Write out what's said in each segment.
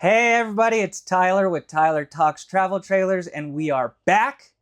Hey everybody, it's Tyler with Tyler Talks Travel Trailers, and we are back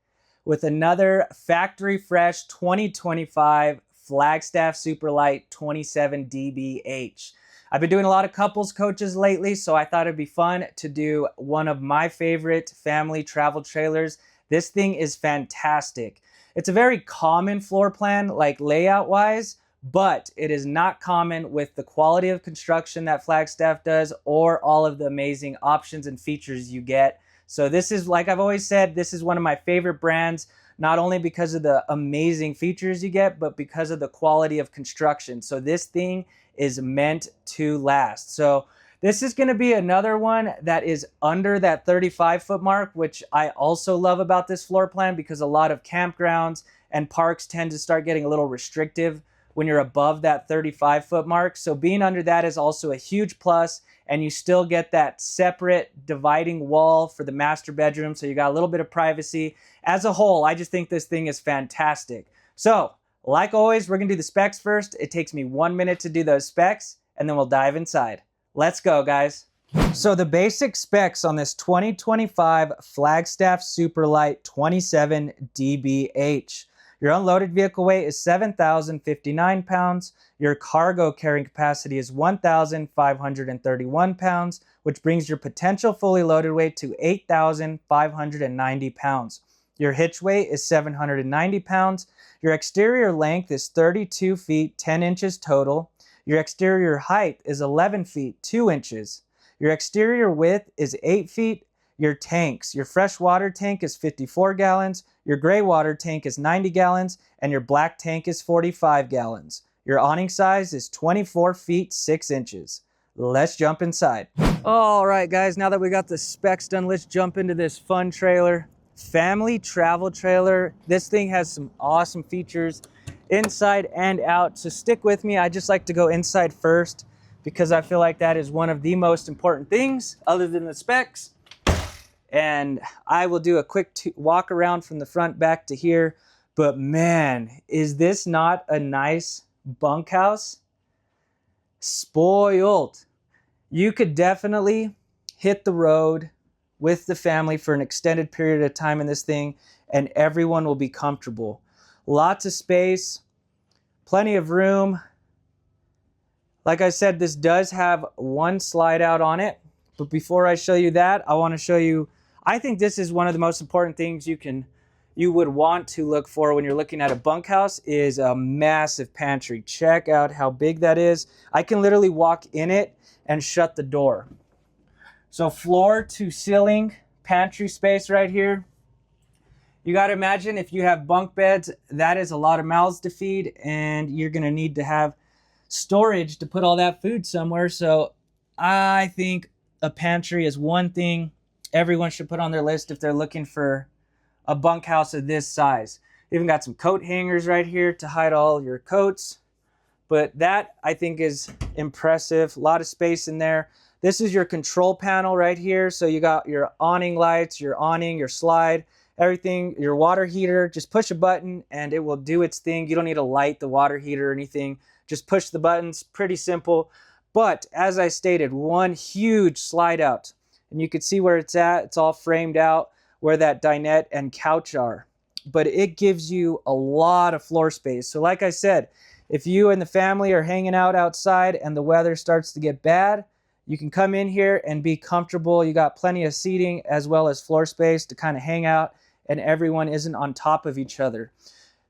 with another factory fresh 2025 Flagstaff Superlite 27 dBH. I've been doing a lot of couples coaches lately, so I thought it'd be fun to do one of my favorite family travel trailers. This thing is fantastic. It's a very common floor plan, like layout wise, but it is not common with the quality of construction that Flagstaff does or all of the amazing options and features you get. So this is, like I've always said, this is one of my favorite brands, not only because of the amazing features you get, but because of the quality of construction. So this thing is meant to last. So this is going to be another one that is under that 35-foot mark, which I also love about this floor plan because a lot of campgrounds and parks tend to start getting a little restrictive when you're above that 35-foot mark. So being under that is also a huge plus, and you still get that separate dividing wall for the master bedroom, so you got a little bit of privacy. As a whole, I just think this thing is fantastic. So, like always, we're gonna do the specs first. It takes me 1 minute to do those specs, and then we'll dive inside. Let's go, guys. So the basic specs on this 2025 Flagstaff Superlite 27 dBH. Your unloaded vehicle weight is 7,059 pounds. Your cargo carrying capacity is 1,531 pounds, which brings your potential fully loaded weight to 8,590 pounds. Your hitch weight is 790 pounds. Your exterior length is 32 feet 10 inches total. Your exterior height is 11 feet 2 inches. Your exterior width is 8 feet. Your tanks, your fresh water tank is 54 gallons, your gray water tank is 90 gallons, and your black tank is 45 gallons. Your awning size is 24 feet 6 inches. Let's jump inside. All right, guys, now that we got the specs done, let's jump into this fun trailer. Family travel trailer. This thing has some awesome features inside and out, so stick with me. I just like to go inside first because I feel like that is one of the most important things other than the specs. And I will do a quick walk around from the front back to here. But man, is this not a nice bunkhouse? Spoiled. You could definitely hit the road with the family for an extended period of time in this thing, and everyone will be comfortable. Lots of space, plenty of room. Like I said, this does have one slide out on it. But before I show you that, I want to show you, I think this is one of the most important things you would want to look for when you're looking at a bunkhouse is a massive pantry. Check out how big that is. I can literally walk in it and shut the door. So floor to ceiling pantry space right here. You got to imagine if you have bunk beds, that is a lot of mouths to feed, and you're going to need to have storage to put all that food somewhere. So I think a pantry is one thing everyone should put on their list if they're looking for a bunkhouse of this size. Even got some coat hangers right here to hide all your coats. But that, I think, is impressive. A lot of space in there. This is your control panel right here. So you got your awning lights, your awning, your slide, everything, your water heater. Just push a button and it will do its thing. You don't need to light the water heater or anything. Just push the buttons. Pretty simple. But as I stated, one huge slide out. And you can see where it's at. It's all framed out where that dinette and couch are. But it gives you a lot of floor space. So like I said, if you and the family are hanging out outside and the weather starts to get bad, you can come in here and be comfortable. You got plenty of seating as well as floor space to kind of hang out, and everyone isn't on top of each other.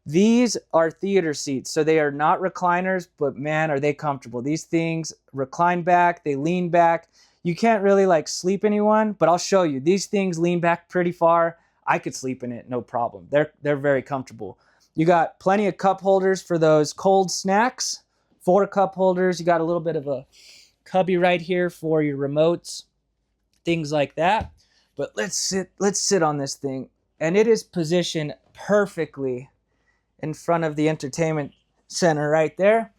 These are theater seats, so they are not recliners, but man, are they comfortable. These things recline back, they lean back. You can't really like sleep anyone, but I'll show you. These things lean back pretty far. I could sleep in it, no problem. They're very comfortable. You got plenty of cup holders for those cold snacks. 4 cup holders. You got a little bit of a cubby right here for your remotes, things like that. But let's sit on this thing. And it is positioned perfectly in front of the entertainment center right there.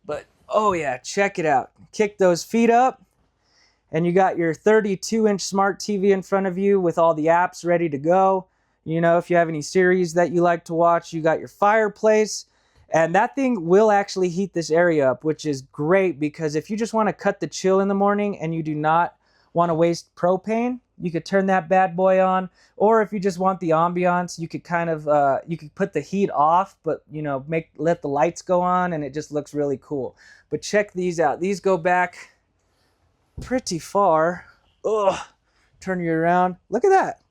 But oh yeah, check it out. Kick those feet up. And you got your 32-inch smart TV in front of you with all the apps ready to go. You know, if you have any series that you like to watch, you got your fireplace. And that thing will actually heat this area up, which is great because if you just want to cut the chill in the morning and you do not want to waste propane, you could turn that bad boy on. Or if you just want the ambiance, you could kind of you could put the heat off, but you know, let the lights go on, and it just looks really cool. But check these out. These go back pretty far. Ugh. Turn you around. Look at that.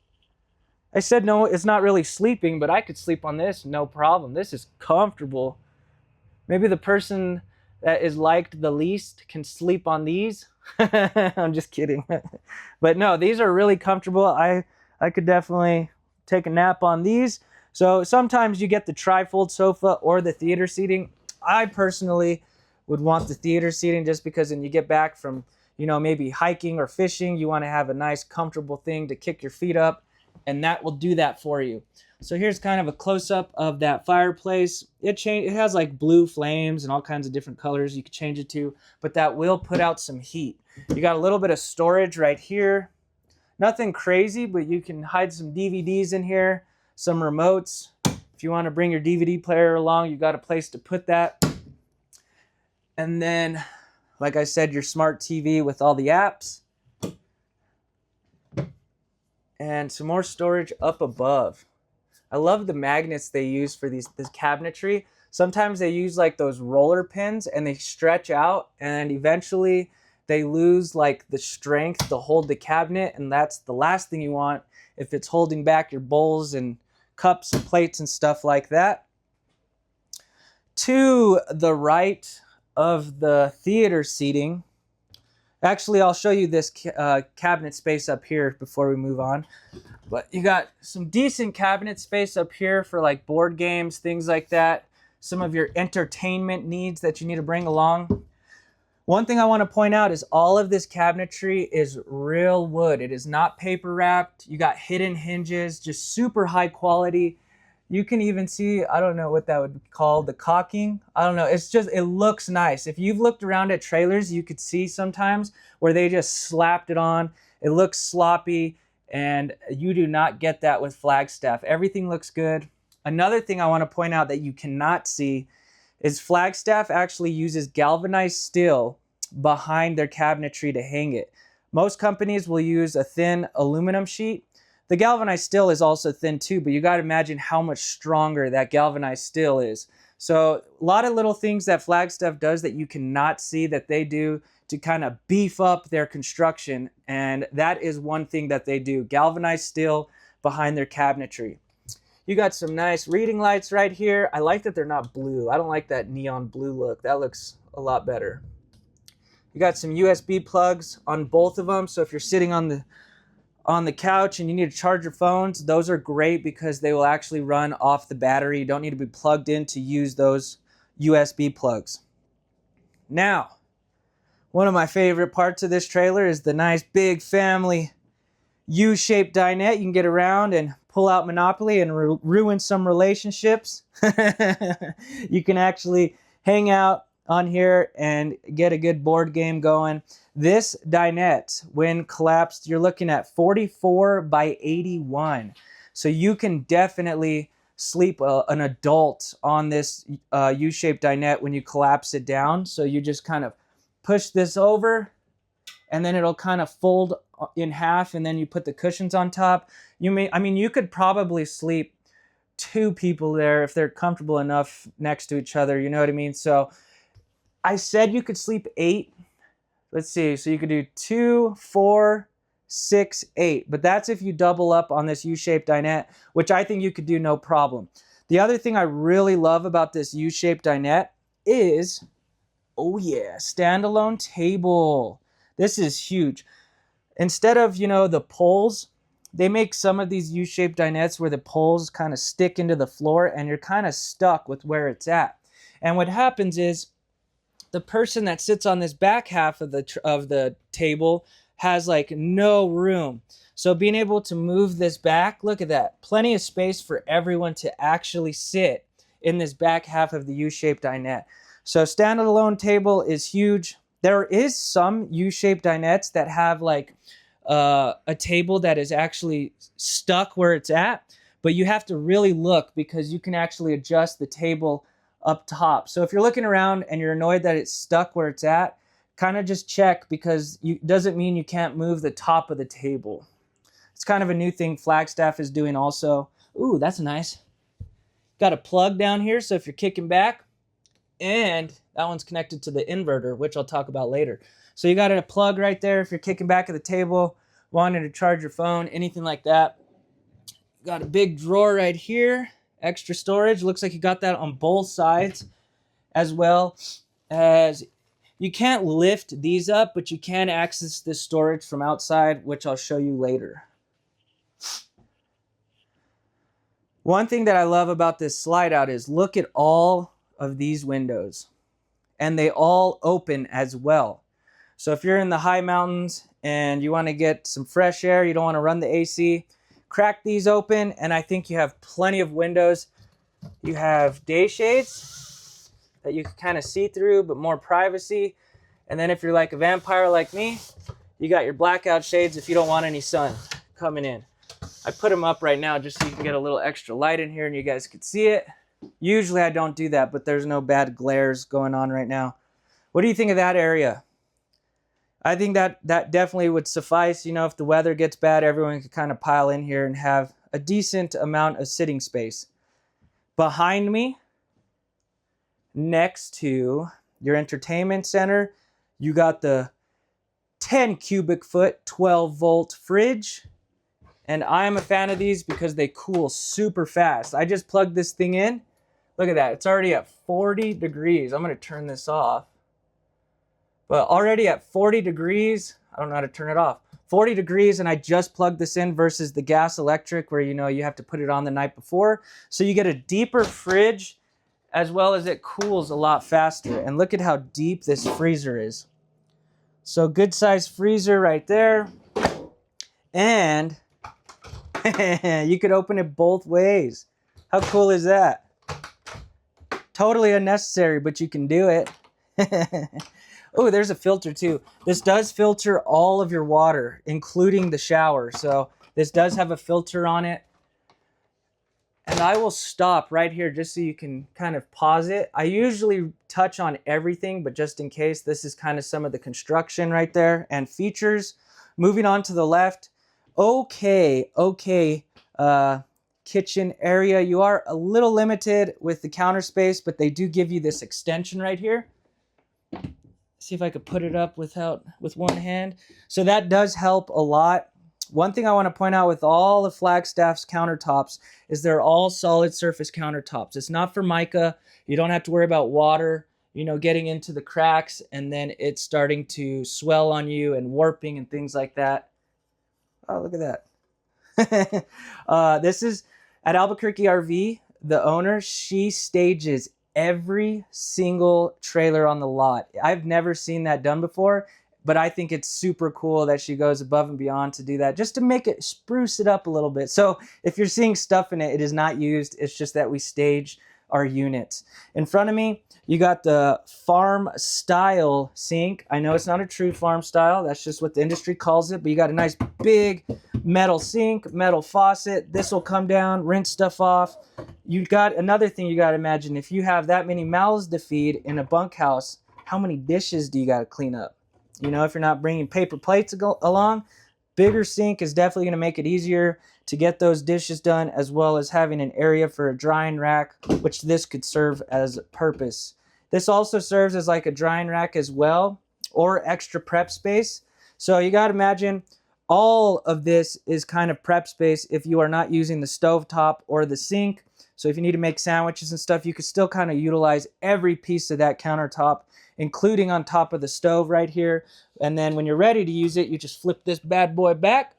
I said no, it's not really sleeping, but I could sleep on this, no problem. This is comfortable. Maybe the person that is liked the least can sleep on these. I'm just kidding. But no, these are really comfortable. I could definitely take a nap on these. So sometimes you get the trifold sofa or the theater seating. I personally would want the theater seating just because when you get back from, you know, maybe hiking or fishing, you want to have a nice comfortable thing to kick your feet up, and that will do that for you. So here's kind of a close-up of that fireplace. It has like blue flames and all kinds of different colors you can change it to, but that will put out some heat. You got a little bit of storage right here. Nothing crazy, but you can hide some DVDs in here, some remotes. If you want to bring your DVD player along, you got a place to put that. And then, like I said, your smart TV with all the apps. And some more storage up above. I love the magnets they use for this cabinetry. Sometimes they use like those roller pins and they stretch out, and eventually they lose like the strength to hold the cabinet, and that's the last thing you want if it's holding back your bowls and cups and plates and stuff like that. To the right of the theater seating, actually I'll show you this cabinet space up here before we move on. But you got some decent cabinet space up here for like board games, things like that. Some of your entertainment needs that you need to bring along. One thing I want to point out is all of this cabinetry is real wood. It is not paper wrapped. You got hidden hinges, just super high quality. You can even see, I don't know what that would be called, the caulking. I don't know. It's just, it looks nice. If you've looked around at trailers, you could see sometimes where they just slapped it on. It looks sloppy, and you do not get that with Flagstaff. Everything looks good. Another thing I want to point out that you cannot see is Flagstaff actually uses galvanized steel behind their cabinetry to hang it. Most companies will use a thin aluminum sheet. The galvanized steel is also thin too, but you got to imagine how much stronger that galvanized steel is. So a lot of little things that Flagstaff does that you cannot see that they do to kind of beef up their construction, and that is one thing that they do. Galvanized steel behind their cabinetry. You got some nice reading lights right here. I like that they're not blue. I don't like that neon blue look. That looks a lot better. You got some USB plugs on both of them, so if you're sitting on the couch and you need to charge your phones, those are great because they will actually run off the battery. You don't need to be plugged in to use those USB plugs. Now, one of my favorite parts of this trailer is the nice big family U-shaped dinette. You can get around and pull out Monopoly and ruin some relationships. You can actually hang out on here and get a good board game going. This dinette, when collapsed, you're looking at 44 by 81. So you can definitely sleep an adult on this U-shaped dinette when you collapse it down. So you just kind of push this over, and then it'll kind of fold in half, and then you put the cushions on top. You could probably sleep 2 people there if they're comfortable enough next to each other, you know what I mean? So I said you could sleep 8. Let's see, so you could do 2, 4, 6, 8, but that's if you double up on this U-shaped dinette, which I think you could do no problem. The other thing I really love about this U-shaped dinette is, oh yeah, standalone table. This is huge. Instead of, the poles, they make some of these U-shaped dinettes where the poles kind of stick into the floor and you're kind of stuck with where it's at. And what happens is the person that sits on this back half of the table has like no room. So being able to move this back, look at that. Plenty of space for everyone to actually sit in this back half of the U-shaped dinette. So standalone table is huge. There is some U-shaped dinettes that have like a table that is actually stuck where it's at, but you have to really look because you can actually adjust the table up top. So if you're looking around and you're annoyed that it's stuck where it's at, kind of just check, because it doesn't mean you can't move the top of the table. It's kind of a new thing Flagstaff is doing also. Ooh, that's nice. Got a plug down here, so if you're kicking back, and that one's connected to the inverter, which I'll talk about later. So you got a plug right there if you're kicking back at the table, wanting to charge your phone, anything like that. Got a big drawer right here, extra storage. Looks like you got that on both sides, as well as you can't lift these up, but you can access this storage from outside, which I'll show you later. One thing that I love about this slide out is look at all of these windows, and they all open as well. So if you're in the high mountains and you want to get some fresh air, you don't want to run the AC, crack these open, and I think you have plenty of windows. You have day shades that you can kind of see through, but more privacy. And then if you're like a vampire like me, you got your blackout shades if you don't want any sun coming in. I put them up right now just so you can get a little extra light in here and you guys can see it. Usually I don't do that, but there's no bad glares going on right now. What do you think of that area? I think that definitely would suffice. You know, if the weather gets bad, everyone could kind of pile in here and have a decent amount of sitting space. Behind me, next to your entertainment center, you got the 10 cubic foot, 12 volt fridge. And I'm a fan of these because they cool super fast. I just plugged this thing in. Look at that. It's already at 40 degrees. I'm going to turn this off. But already at 40 degrees, I don't know how to turn it off. 40 degrees, and I just plugged this in versus the gas electric where, you know, you have to put it on the night before. So you get a deeper fridge as well as it cools a lot faster. And look at how deep this freezer is. So good size freezer right there. And you could open it both ways. How cool is that? Totally unnecessary, but you can do it. Oh, there's a filter too. This does filter all of your water, including the shower. So this does have a filter on it. And I will stop right here just so you can kind of pause it. I usually touch on everything, but just in case, this is kind of some of the construction right there and features. Moving on to the left. Okay, kitchen area. You are a little limited with the counter space, but they do give you this extension right here. See if I could put it up with one hand. So that does help a lot. One thing I want to point out with all the Flagstaff's countertops is they're all solid surface countertops. It's not for mica. You don't have to worry about water, you know, getting into the cracks and then it's starting to swell on you and warping and things like that. Oh, look at that. This is at Albuquerque RV, the owner, she stages every single trailer on the lot. I've never seen that done before, but I think it's super cool that she goes above and beyond to do that, just to make it, spruce it up a little bit. So if you're seeing stuff in it, it is not used. It's just that we stage our units. In front of me, you got the farm style sink. I know it's not a true farm style. That's just what the industry calls it. But you got a nice big metal sink, metal faucet. This will come down, rinse stuff off. You got another thing you got to imagine. If you have that many mouths to feed in a bunkhouse, how many dishes do you got to clean up? You know, if you're not bringing paper plates along, bigger sink is definitely going to make it easier to get those dishes done, as well as having an area for a drying rack, which this could serve as a purpose. This also serves as like a drying rack as well, or extra prep space. So you got to imagine all of this is kind of prep space if you are not using the stovetop or the sink. So if you need to make sandwiches and stuff, you could still kind of utilize every piece of that countertop, including on top of the stove right here. And then when you're ready to use it, you just flip this bad boy back.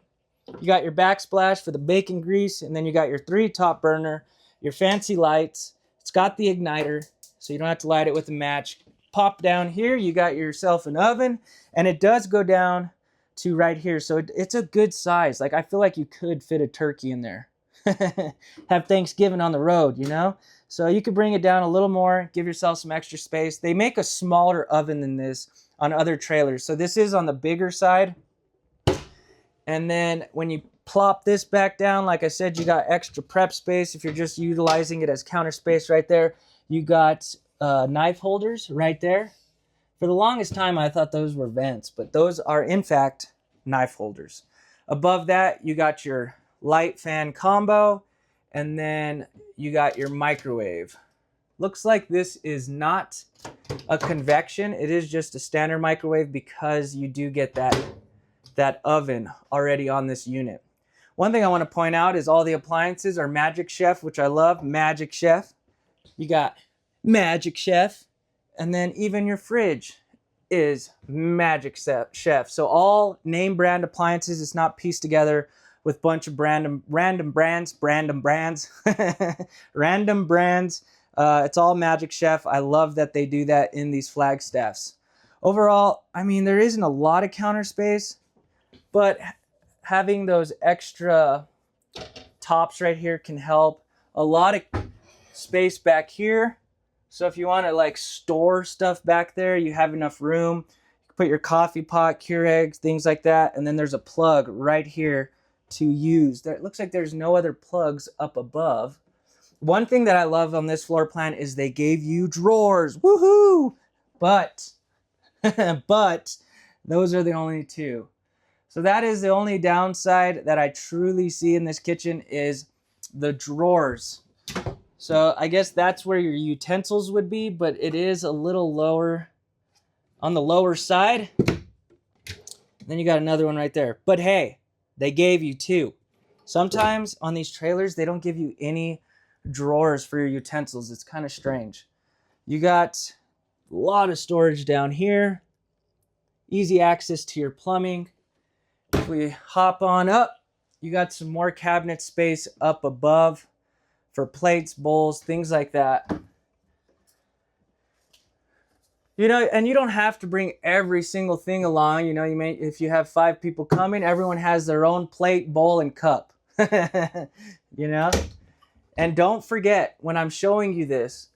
You got your backsplash for the bacon grease, and then you got your 3 top burner, your fancy lights. It's got the igniter, so you don't have to light it with a match. Pop down here, you got yourself an oven, and it does go down to right here. So it's a good size. Like, I feel like you could fit a turkey in there. Have Thanksgiving on the road, you know? So you could bring it down a little more, give yourself some extra space. They make a smaller oven than this on other trailers. So this is on the bigger side. And then when you plop this back down, like I said, you got extra prep space. If you're just utilizing it as counter space right there, you got knife holders right there. For the longest time, I thought those were vents, but those are in fact knife holders. Above that, you got your light fan combo, and then you got your microwave. Looks like this is not a convection. It is just a standard microwave because you do get that oven already on this unit. One thing I want to point out is all the appliances are Magic Chef, which I love. Magic Chef. You got Magic Chef, and then even your fridge is Magic Chef. So all name brand appliances. It's not pieced together with a bunch of random brands. It's all Magic Chef. I love that they do that in these Flagstaffs. Overall, I mean, there isn't a lot of counter space, but having those extra tops right here can help. A lot of space back here. So if you want to like store stuff back there, you have enough room. You can put your coffee pot, Keurigs, things like that. And then there's a plug right here to use. It looks like there's no other plugs up above. One thing that I love on this floor plan is they gave you drawers. Woohoo! But those are the only two. So that is the only downside that I truly see in this kitchen is the drawers. So I guess that's where your utensils would be, but it is a little lower on the lower side. Then you got another one right there. But hey, they gave you two. Sometimes on these trailers, they don't give you any drawers for your utensils. It's kind of strange. You got a lot of storage down here. Easy access to your plumbing. If we hop on up, you got some more cabinet space up above for plates, bowls, things like that. You know, and you don't have to bring every single thing along. You know, if you have 5 people coming, everyone has their own plate, bowl, and cup. You know? And don't forget, when I'm showing you this,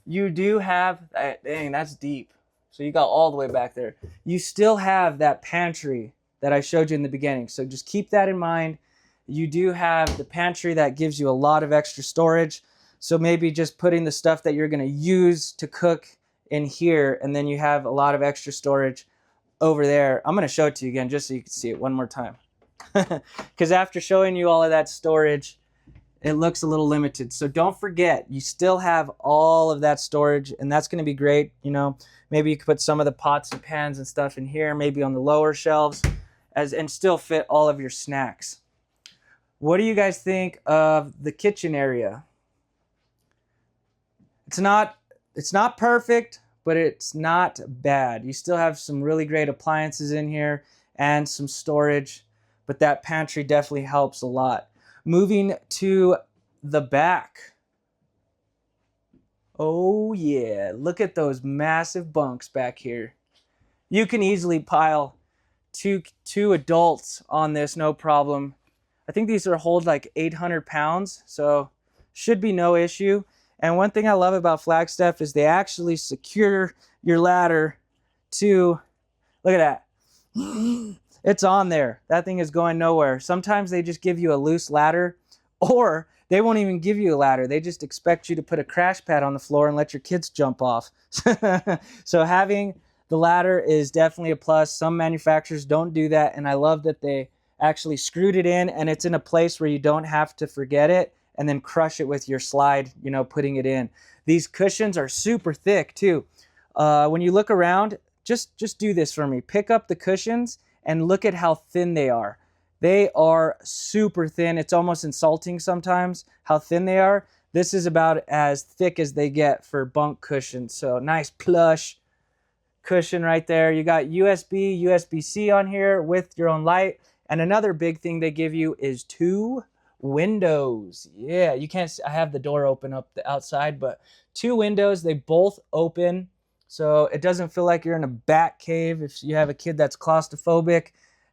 you do have, dang, that's deep. So you got all the way back there. You still have that pantry that I showed you in the beginning. So just keep that in mind. You do have the pantry that gives you a lot of extra storage. So maybe just putting the stuff that you're going to use to cook in here, and then you have a lot of extra storage over there. I'm going to show it to you again just so you can see it one more time. Because after showing you all of that storage, it looks a little limited. So don't forget, you still have all of that storage, and that's going to be great. You know, maybe you could put some of the pots and pans and stuff in here, maybe on the lower shelves, and still fit all of your snacks. What do you guys think of the kitchen area? It's not perfect, but it's not bad. You still have some really great appliances in here and some storage, but that pantry definitely helps a lot. Moving to the back. Oh yeah, look at those massive bunks back here. You can easily pile two adults on this, no problem. I think these hold like 800 pounds, so should be no issue. And one thing I love about Flagstaff is they actually secure your ladder to, look at that. It's on there. That thing is going nowhere. Sometimes they just give you a loose ladder, or they won't even give you a ladder. They just expect you to put a crash pad on the floor and let your kids jump off. So having the ladder is definitely a plus. Some manufacturers don't do that, and I love that they actually screwed it in, and it's in a place where you don't have to forget it and then crush it with your slide, you know, putting it in. These cushions are super thick too. When you look around, just do this for me. Pick up the cushions and look at how thin they are. They are super thin. It's almost insulting sometimes how thin they are. This is about as thick as they get for bunk cushions. So nice plush cushion right there. You got USB, USB-C on here with your own light. And another big thing they give you is 2 windows. Yeah, you can't, I have the door open up the outside, but 2 windows, they both open. So it doesn't feel like you're in a bat cave. If you have a kid that's claustrophobic,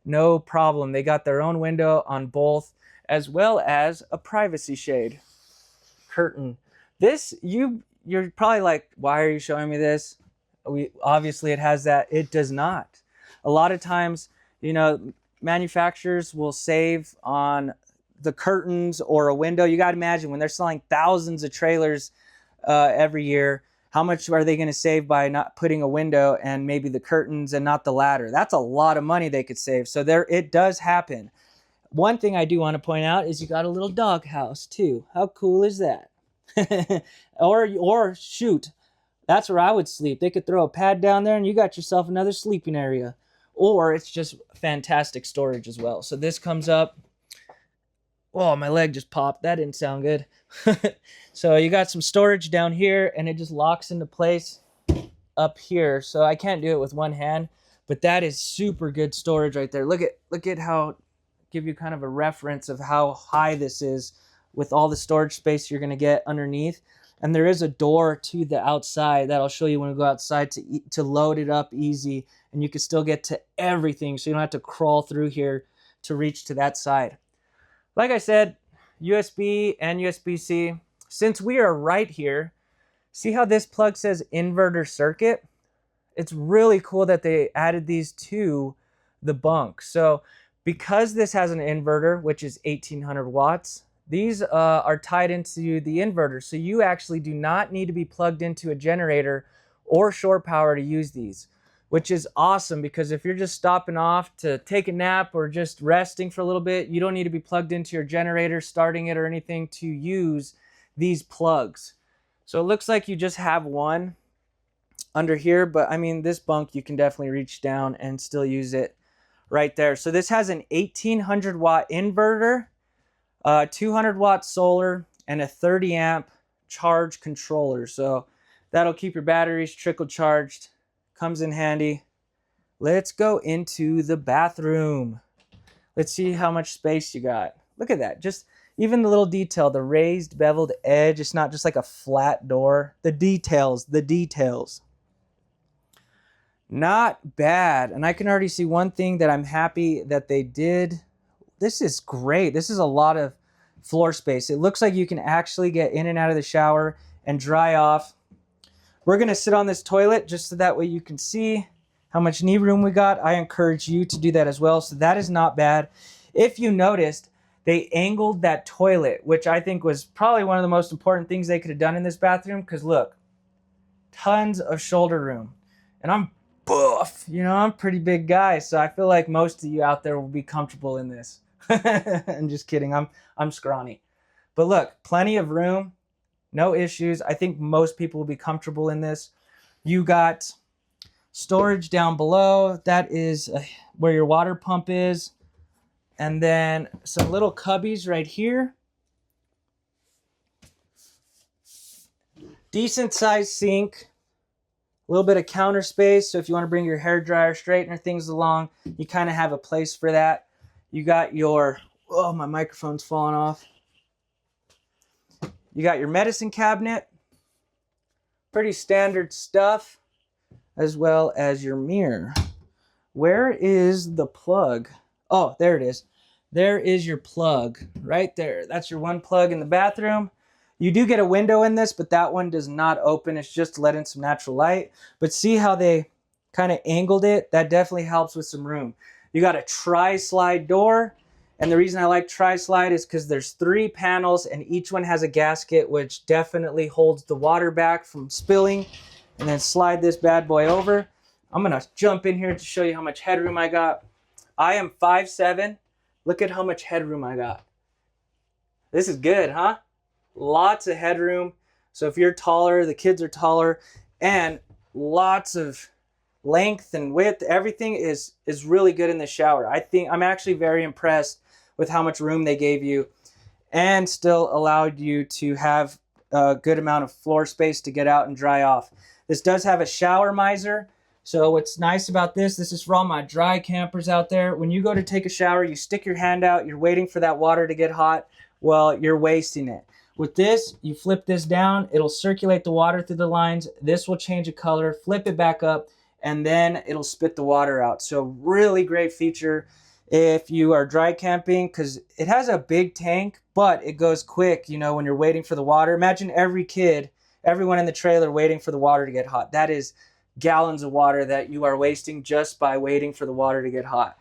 no problem. They got their own window on both, as well as a privacy shade curtain. This, you're probably like, why are you showing me this? Obviously it has that. It does not. A lot of times, you know, manufacturers will save on the curtains or a window. You got to imagine when they're selling thousands of trailers every year, How much are they going to save by not putting a window and maybe the curtains and not the ladder? That's a lot of money they could save. So there, it does happen. One thing I do want to point out is you got a little dog house too. How cool is that? or shoot, that's where I would sleep. They could throw a pad down there and you got yourself another sleeping area. Or it's just fantastic storage as well. So this comes up. Oh, my leg just popped. That didn't sound good. So you got some storage down here and it just locks into place up here. So I can't do it with one hand, but that is super good storage right there. Look at how, give you kind of a reference of how high this is with all the storage space you're going to get underneath. And there is a door to the outside that I'll show you when we go outside to load it up easy. And you can still get to everything. So you don't have to crawl through here to reach to that side. Like I said, USB and USB-C. Since we are right here, see how this plug says inverter circuit? It's really cool that they added these to the bunk. So because this has an inverter, which is 1800 watts, these are tied into the inverter. So you actually do not need to be plugged into a generator or shore power to use these, which is awesome because if you're just stopping off to take a nap or just resting for a little bit, you don't need to be plugged into your generator, starting it or anything to use these plugs. So it looks like you just have one under here, but I mean, this bunk, you can definitely reach down and still use it right there. So this has an 1800 watt inverter, 200 watt solar, and a 30 amp charge controller. So that'll keep your batteries trickle charged. Comes in handy. Let's go into the bathroom. Let's see how much space you got. Look at that. Just even the little detail, the raised beveled edge. It's not just like a flat door. The details, the details. Not bad. And I can already see one thing that I'm happy that they did. This is great. This is a lot of floor space. It looks like you can actually get in and out of the shower and dry off. We're going to sit on this toilet just so that way you can see how much knee room we got. I encourage you to do that as well. So that is not bad. If you noticed, they angled that toilet, which I think was probably one of the most important things they could have done in this bathroom. Because look, tons of shoulder room. And I'm buff. You know, I'm a pretty big guy. So I feel like most of you out there will be comfortable in this. I'm just kidding. I'm scrawny. But look, plenty of room. No issues. I think most people will be comfortable in this. You got storage down below. That is where your water pump is. And then some little cubbies right here. Decent sized sink. A little bit of counter space. So if you want to bring your hair dryer, straightener, things along, you kind of have a place for that. You got your, oh, my microphone's falling off. You got your medicine cabinet, pretty standard stuff, as well as your mirror. Where is the plug? Oh, there it is. There is your plug right there. That's your one plug in the bathroom. You do get a window in this, but that one does not open. It's just to let in some natural light. But see how they kind of angled it? That definitely helps with some room. You got a tri-slide door. And the reason I like tri-slide is because there's 3 panels and each one has a gasket, which definitely holds the water back from spilling. And then slide this bad boy over. I'm going to jump in here to show you how much headroom I got. I am 5'7". Look at how much headroom I got. This is good, huh? Lots of headroom. So if you're taller, the kids are taller, and lots of length and width. Everything is really good in the shower. I think I'm actually very impressed with how much room they gave you and still allowed you to have a good amount of floor space to get out and dry off. This does have a shower miser. So what's nice about this is for all my dry campers out there. When you go to take a shower, you stick your hand out, you're waiting for that water to get hot. Well, you're wasting it. With this, you flip this down, it'll circulate the water through the lines. This will change a color, flip it back up, and then it'll spit the water out. So really great feature if you are dry camping, because it has a big tank, but it goes quick, you know, when you're waiting for the water. Imagine everyone in the trailer waiting for the water to get hot. That is gallons of water that you are wasting just by waiting for the water to get hot.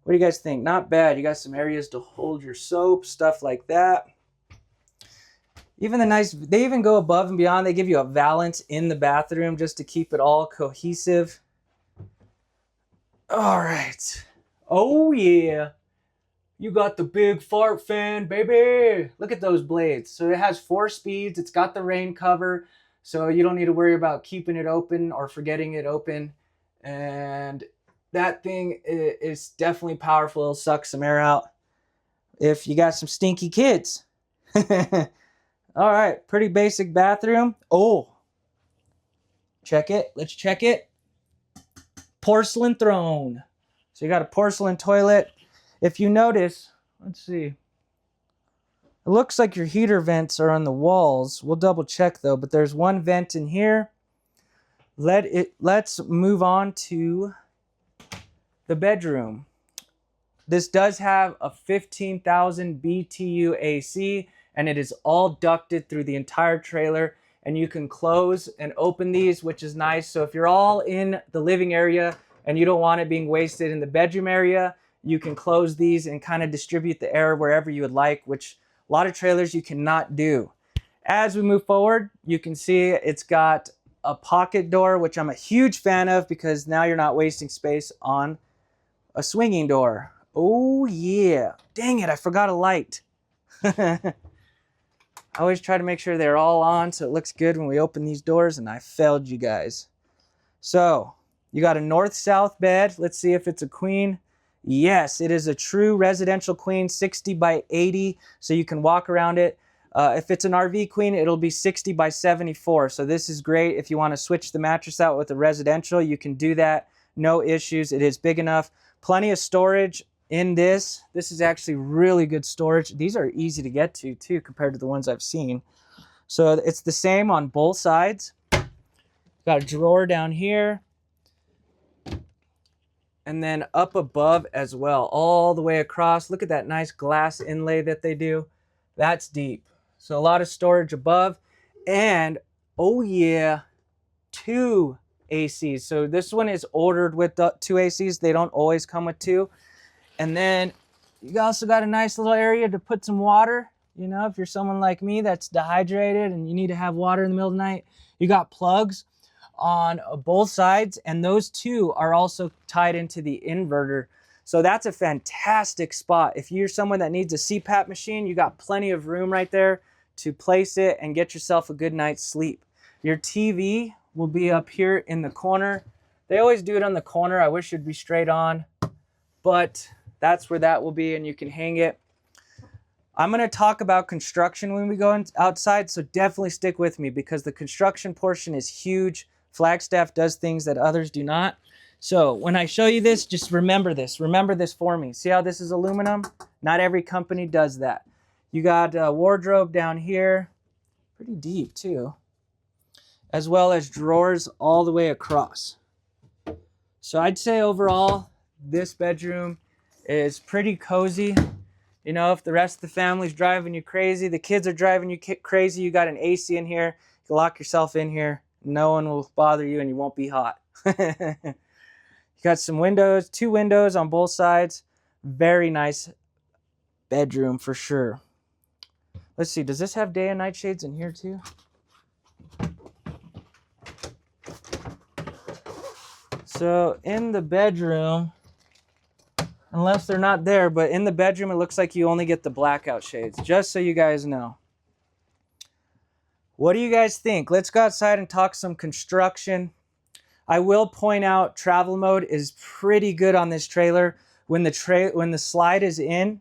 What do you guys think? Not bad. You got some areas to hold your soap, stuff like that. Even they even go above and beyond. They give you a valance in the bathroom just to keep it all cohesive. All right. Oh yeah. You got the big fart fan, baby. Look at those blades. So it has 4 speeds. It's got the rain cover, so you don't need to worry about keeping it open or forgetting it open. And that thing is definitely powerful. It'll suck some air out if you got some stinky kids. All right, pretty basic bathroom. Oh, check it. Let's check it. Porcelain throne. So you got a porcelain toilet. If you notice, let's see. It looks like your heater vents are on the walls. We'll double check though, but there's one vent in here. Let's move on to the bedroom. This does have a 15,000 BTU AC, and it is all ducted through the entire trailer, and you can close and open these, which is nice. So if you're all in the living area and you don't want it being wasted in the bedroom area, you can close these and kind of distribute the air wherever you would like, which a lot of trailers you cannot do. As we move forward, you can see it's got a pocket door, which I'm a huge fan of because now you're not wasting space on a swinging door. Oh yeah. Dang it, I forgot a light. I always try to make sure they're all on so it looks good when we open these doors, and I failed you guys. So, you got a north-south bed. Let's see if it's a queen. Yes, it is a true residential queen, 60 by 80, so you can walk around it. If it's an RV queen, it'll be 60 by 74, so this is great. If you want to switch the mattress out with a residential, you can do that. No issues. It is big enough. Plenty of storage in this. This is actually really good storage. These are easy to get to too compared to the ones I've seen. So it's the same on both sides. Got a drawer down here. And then up above as well, all the way across. Look at that nice glass inlay that they do. That's deep. So a lot of storage above. And oh yeah, 2 ACs. So this one is ordered with 2 ACs. They don't always come with 2. And then you also got a nice little area to put some water. You know, if you're someone like me that's dehydrated and you need to have water in the middle of the night, you got plugs on both sides, and those 2 are also tied into the inverter. So that's a fantastic spot. If you're someone that needs a CPAP machine, you got plenty of room right there to place it and get yourself a good night's sleep. Your TV will be up here in the corner. They always do it on the corner. I wish it'd be straight on, but that's where that will be, and you can hang it. I'm going to talk about construction when we go outside, so definitely stick with me because the construction portion is huge. Flagstaff does things that others do not. So when I show you this, just remember this. Remember this for me. See how this is aluminum? Not every company does that. You got a wardrobe down here, pretty deep too, as well as drawers all the way across. So I'd say overall, this bedroom is pretty cozy. You know, if the rest of the family's driving you crazy, the kids are driving you crazy, you got an AC in here, you can lock yourself in here. No one will bother you and you won't be hot. You got some windows, 2 windows on both sides. Very nice bedroom for sure. Let's see, does this have day and night shades in here too? So in the bedroom, unless they're not there, but in the bedroom, it looks like you only get the blackout shades, just so you guys know. What do you guys think? Let's go outside and talk some construction. I will point out travel mode is pretty good on this trailer. When the slide is in,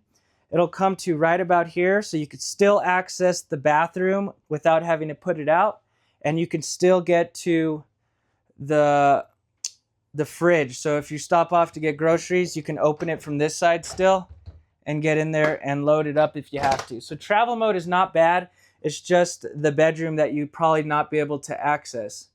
it'll come to right about here, so you could still access the bathroom without having to put it out, and you can still get to the fridge. So if you stop off to get groceries, you can open it from this side still and get in there and load it up if you have to. So travel mode is not bad. It's just the bedroom that you probably not be able to access.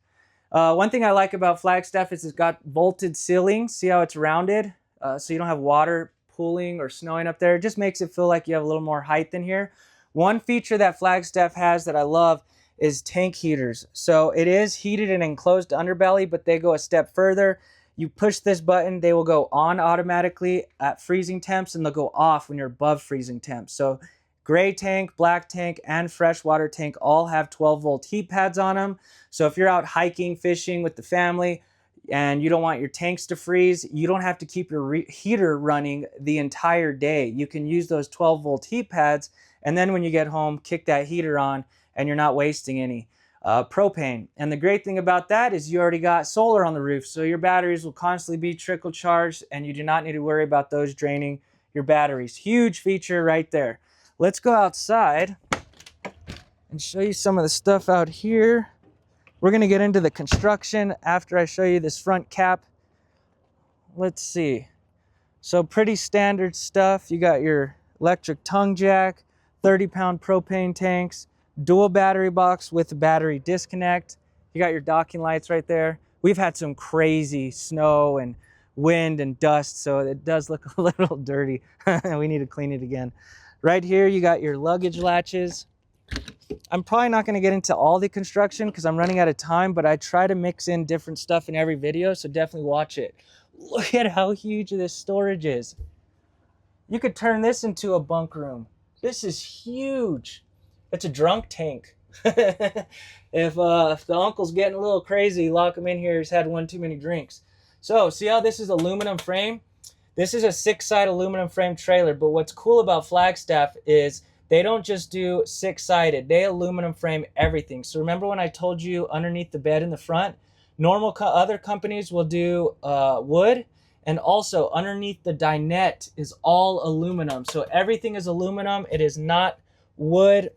One thing I like about Flagstaff is it's got vaulted ceilings. See how it's rounded? So you don't have water pooling or snowing up there. It just makes it feel like you have a little more height in here. One feature that Flagstaff has that I love is tank heaters. So it is heated and enclosed underbelly, but they go a step further. You push this button, they will go on automatically at freezing temps, and they'll go off when you're above freezing temps. So Gray tank, black tank, and freshwater tank all have 12-volt heat pads on them. So if you're out hiking, fishing with the family, and you don't want your tanks to freeze, you don't have to keep your heater running the entire day. You can use those 12-volt heat pads, and then when you get home, kick that heater on, and you're not wasting any propane. And the great thing about that is you already got solar on the roof, so your batteries will constantly be trickle charged, and you do not need to worry about those draining your batteries. Huge feature right there. Let's go outside and show you some of the stuff out here. We're going to get into the construction after I show you this front cap. Let's see. So pretty standard stuff. You got your electric tongue jack, 30-pound propane tanks, dual battery box with a battery disconnect. You got your docking lights right there. We've had some crazy snow and wind and dust, so it does look a little dirty. We need to clean it again. Right here, you got your luggage latches. I'm probably not going to get into all the construction because I'm running out of time, but I try to mix in different stuff in every video, so definitely watch it. Look at how huge this storage is. You could turn this into a bunk room. This is huge. It's a drunk tank. If the uncle's getting a little crazy, lock him in here. He's had one too many drinks. So see how this is aluminum frame? This is a 6-side aluminum frame trailer, but what's cool about Flagstaff is they don't just do 6-sided. They aluminum frame everything. So remember when I told you underneath the bed in the front? Other companies will do wood, and also underneath the dinette is all aluminum. So everything is aluminum. It is not wood,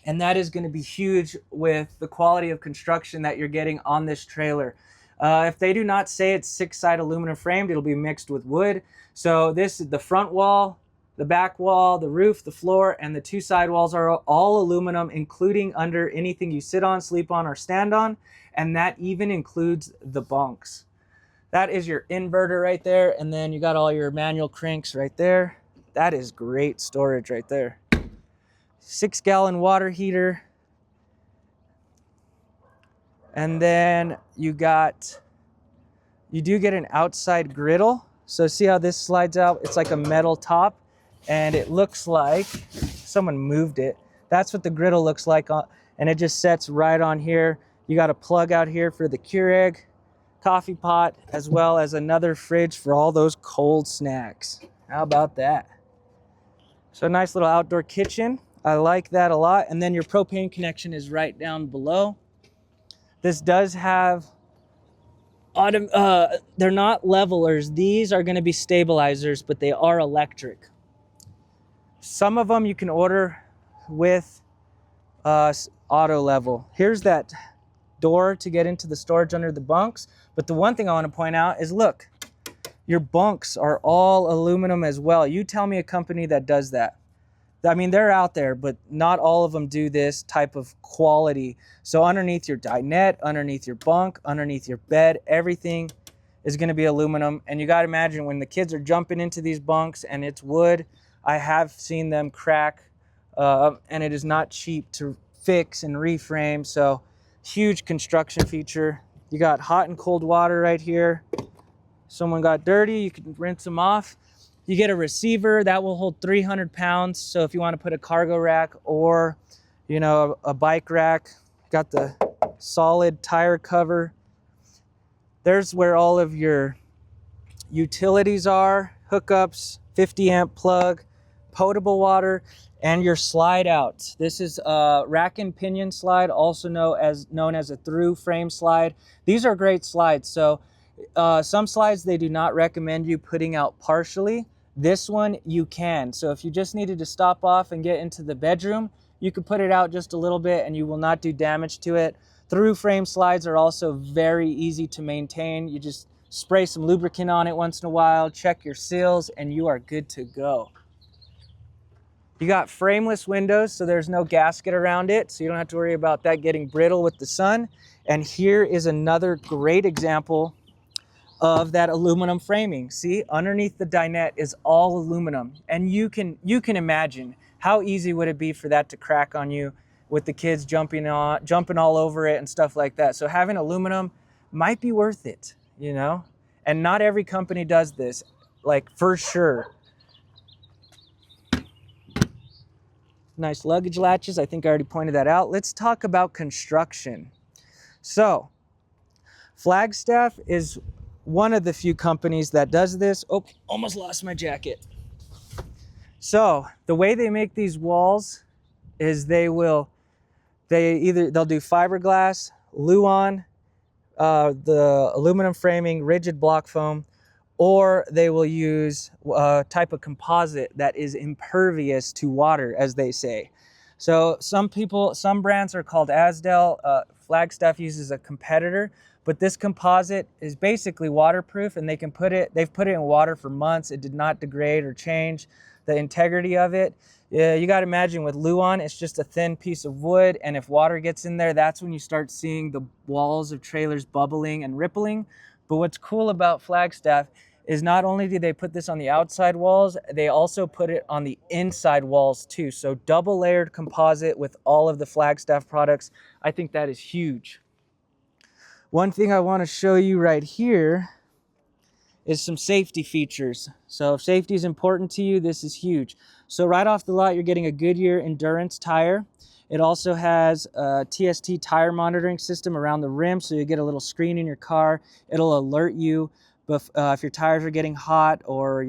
and that is going to be huge with the quality of construction that you're getting on this trailer. If they do not say it's 6-side aluminum framed, it'll be mixed with wood. So this is the front wall, the back wall, the roof, the floor, and the 2 side walls are all aluminum, including under anything you sit on, sleep on, or stand on. And that even includes the bunks. That is your inverter right there. And then you got all your manual cranks right there. That is great storage right there. 6-gallon water heater. And then you do get an outside griddle. So see how this slides out? It's like a metal top, and it looks like someone moved it. That's what the griddle looks like, and it just sets right on here. You got a plug out here for the Keurig coffee pot, as well as another fridge for all those cold snacks. How about that? So a nice little outdoor kitchen. I like that a lot. And then your propane connection is right down below. This does have, they're not levelers. These are going to be stabilizers, but they are electric. Some of them you can order with auto level. Here's that door to get into the storage under the bunks. But the one thing I want to point out is, look, your bunks are all aluminum as well. You tell me a company that does that. I mean, they're out there, but not all of them do this type of quality. So underneath your dinette, underneath your bunk, underneath your bed, everything is going to be aluminum. And you got to imagine when the kids are jumping into these bunks and it's wood, I have seen them crack, and it is not cheap to fix and reframe. So huge construction feature. You got hot and cold water right here. Someone got dirty, you can rinse them off. You get a receiver that will hold 300 pounds. So if you want to put a cargo rack or, a bike rack, got the solid tire cover. There's where all of your utilities are, hookups, 50 amp plug, potable water, and your slide out. This is a rack and pinion slide, also known as a through frame slide. These are great slides. So some slides they do not recommend you putting out partially. This one you can. So if you just needed to stop off and get into the bedroom, you could put it out just a little bit and you will not do damage to it. Through frame slides are also very easy to maintain. You just spray some lubricant on it once in a while, check your seals, and you are good to go. You got frameless windows, so there's no gasket around it, so you don't have to worry about that getting brittle with the sun. And here is another great example of that aluminum framing. See, underneath the dinette is all aluminum, and you can imagine how easy would it be for that to crack on you with the kids jumping all over it and stuff like that. So having aluminum might be worth it, and not every company does this, like, for sure. Nice luggage latches. I think I already pointed that out. Let's talk about construction. So Flagstaff is one of the few companies that does this. Oh, almost lost my jacket. So the way they make these walls is they'll do fiberglass, Luan, the aluminum framing, rigid block foam, or they will use a type of composite that is impervious to water, as they say. So some brands are called Asdel. Flagstaff uses a competitor, but this composite is basically waterproof, and they've put it in water for months. It did not degrade or change the integrity of it. You got to imagine with Luan, it's just a thin piece of wood, and if water gets in there, that's when you start seeing the walls of trailers bubbling and rippling. But what's cool about Flagstaff is not only do they put this on the outside walls, they also put it on the inside walls too. So double layered composite with all of the Flagstaff products. I think that is huge. One thing I want to show you right here is some safety features. So if safety is important to you, this is huge. So right off the lot, you're getting a Goodyear Endurance tire. It also has a TST tire monitoring system around the rim, so you get a little screen in your car. It'll alert you if your tires are getting hot or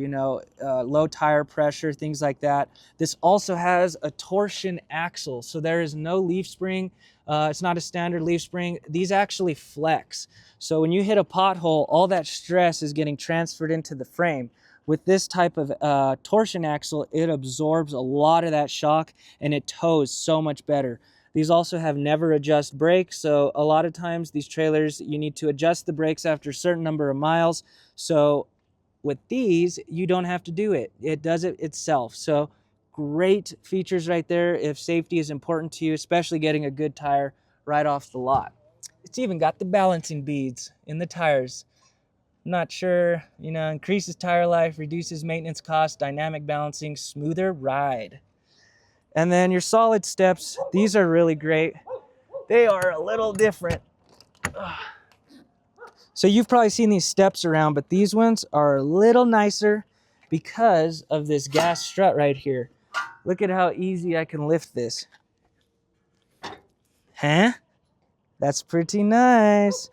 low tire pressure, things like that. This also has a torsion axle, so there is no leaf spring. It's not a standard leaf spring. These actually flex. So when you hit a pothole, all that stress is getting transferred into the frame. With this type of torsion axle, it absorbs a lot of that shock and it tows so much better. These also have never adjust brakes. So a lot of times these trailers, you need to adjust the brakes after a certain number of miles. So with these, you don't have to do it. It does it itself. So great features right there if safety is important to you, especially getting a good tire right off the lot. It's even got the balancing beads in the tires. I'm not sure, increases tire life, reduces maintenance costs, dynamic balancing, smoother ride. And then your solid steps, these are really great. They are a little different. So you've probably seen these steps around, but these ones are a little nicer because of this gas strut right here. Look at how easy I can lift this. Huh? That's pretty nice.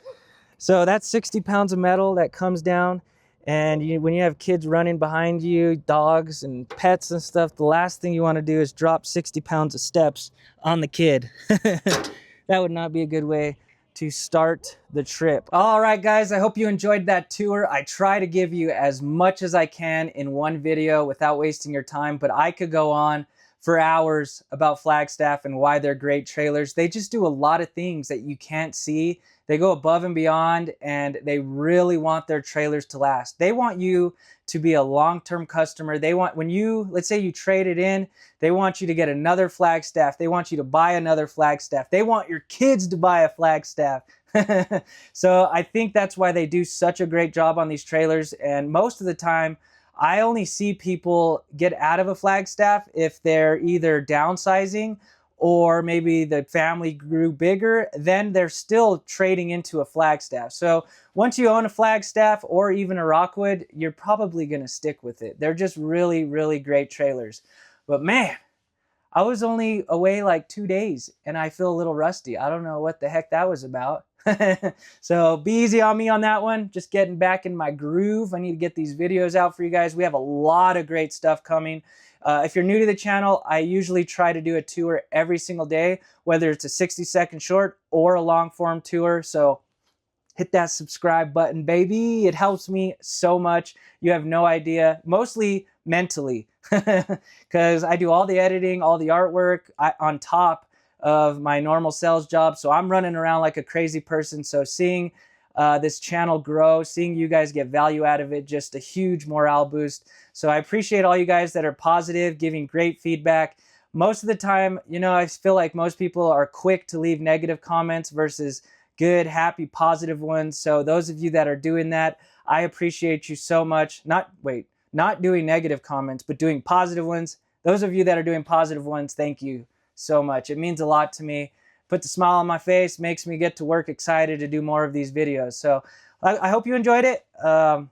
So that's 60 pounds of metal that comes down. And when you have kids running behind you, dogs and pets and stuff, the last thing you want to do is drop 60 pounds of steps on the kid. That would not be a good way to start the trip. All right, guys, I hope you enjoyed that tour. I try to give you as much as I can in one video without wasting your time, but I could go on for hours about Flagstaff and why they're great trailers. They just do a lot of things that you can't see. They go above and beyond, and they really want their trailers to last. They want you to be a long-term customer. They want, let's say you trade it in, they want you to get another Flagstaff. They want you to buy another Flagstaff. They want your kids to buy a Flagstaff. So I think that's why they do such a great job on these trailers. And most of the time, I only see people get out of a Flagstaff if they're either downsizing or maybe the family grew bigger, then they're still trading into a Flagstaff. So once you own a Flagstaff or even a Rockwood, you're probably going to stick with it. They're just really, really great trailers. But man, I was only away like 2 days and I feel a little rusty. I don't know what the heck that was about. So be easy on me on that one. Just getting back in my groove. I need to get these videos out for you guys. We have a lot of great stuff coming. If you're new to the channel, I usually try to do a tour every single day, whether it's a 60-second short or a long form tour. So hit that subscribe button, baby. It helps me so much. You have no idea, mostly mentally, because I do all the editing, all the artwork on top of my normal sales job. So I'm running around like a crazy person. So seeing this channel grow, seeing you guys get value out of it, just a huge morale boost. So I appreciate all you guys that are positive, giving great feedback. Most of the time, I feel like most people are quick to leave negative comments versus good, happy, positive ones. So those of you that are doing that, I appreciate you so much. Not doing negative comments, but doing positive ones. Those of you that are doing positive ones, thank you so much. It means a lot to me. Puts a smile on my face, makes me get to work excited to do more of these videos. So I hope you enjoyed it. I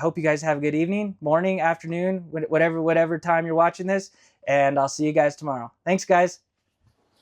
hope you guys have a good evening, morning, afternoon, whatever time you're watching this. And I'll see you guys tomorrow. Thanks, guys.